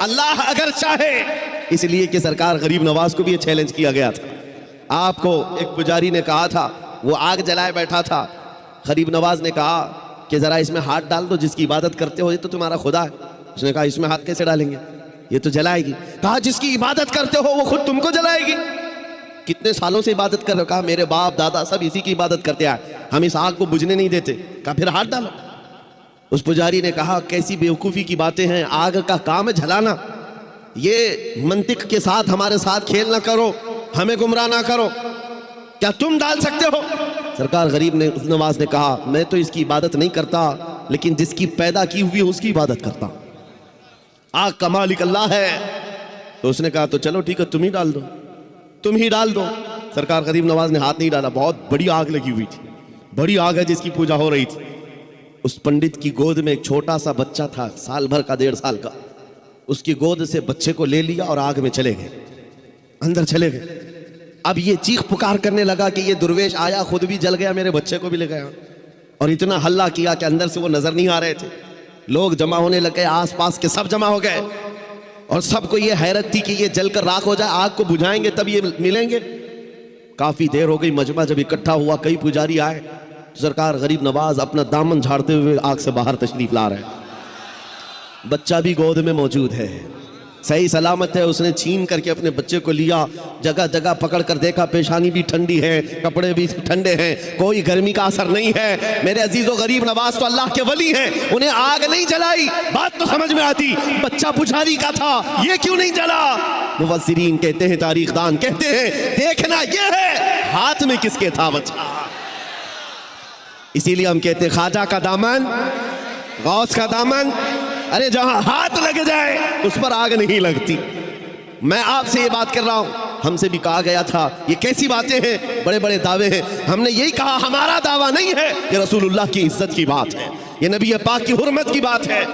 अल्लाह अगर चाहे, इसलिए कि सरकार गरीब नवाज को भी ये चैलेंज किया गया था। आपको एक पुजारी ने कहा था, वो आग जलाए बैठा था, गरीब नवाज ने कहा कि जरा इसमें हाथ डाल दो, जिसकी इबादत करते हो ये तो तुम्हारा खुदा है। उसने कहा इसमें हाथ कैसे डालेंगे, ये तो जलाएगी। कहा जिसकी इबादत करते हो वो खुद तुमको जलाएगी। कितने सालों से इबादत कर रहे हो? कहा मेरे बाप दादा सब इसी की इबादत करते आए, हम इस आग को बुझने नहीं देते। कहा फिर हाथ डालो। उस पुजारी ने कहा कैसी बेवकूफ़ी की बातें हैं, आग का काम है जलाना, ये मंतिक के साथ हमारे साथ खेल ना करो, हमें गुमराह ना करो, क्या तुम डाल सकते हो? सरकार गरीब नवाज ने कहा मैं तो इसकी इबादत नहीं करता, लेकिन जिसकी पैदा की हुई है उसकी इबादत करता, आग का मालिक अल्लाह है। तो उसने कहा तो चलो ठीक है, तुम ही डाल दो, तुम ही डाल दो। सरकार गरीब नवाज ने हाथ नहीं डाला। बहुत बड़ी आग लगी हुई थी, बड़ी आग है जिसकी पूजा हो रही थी। उस पंडित की गोद में एक छोटा सा बच्चा था, साल भर का, 1.5 साल का। उसकी गोद से बच्चे को ले लिया और आग में चले गए, अंदर चले गए। अब ये चीख पुकार करने लगा कि ये दुर्वेश आया, खुद भी जल गया, मेरे बच्चे को भी ले गया। और इतना हल्ला किया कि अंदर से वो नजर नहीं आ रहे थे। लोग जमा होने लगे, आसपास के सब जमा हो गए और सबको ये हैरत थी कि ये जलकर राख हो जाए, आग को बुझाएंगे तब ये मिलेंगे। काफी देर हो गई, मजमा जब इकट्ठा हुआ, कई पुजारी आए। सरकार गरीब नवाज अपना दामन झाड़ते हुए आग से बाहर तशरीफ ला रहे हैं। बच्चा भी गोद में मौजूद है, सही सलामत है। उसने छीन करके अपने बच्चे को लिया, जगह जगह पकड़ कर देखा, पेशानी भी ठंडी है, कपड़े भी ठंडे हैं, कोई गर्मी का असर नहीं है। मेरे अजीजों, गरीब नवाज तो अल्लाह के वली हैं, उन्हें आग नहीं जलाई। बात तो समझ में आती, बच्चा पुजारी का था, ये क्यों नहीं जला? मुफस्सिरीन कहते हैं, तारीखदान कहते हैं, देखना ये है हाथ में किसके था बच्चा। इसीलिए हम कहते हैं ख्वाजा का दामन, गौस का दामन, अरे जहां हाथ लग जाए उस पर आग नहीं लगती। मैं आपसे ये बात कर रहा हूं, हमसे भी कहा गया था ये कैसी बातें हैं, बड़े बड़े दावे हैं। हमने यही कहा हमारा दावा नहीं है, ये रसूलुल्लाह की इज्जत की बात है, ये नबी पाक की हुर्मत की बात है।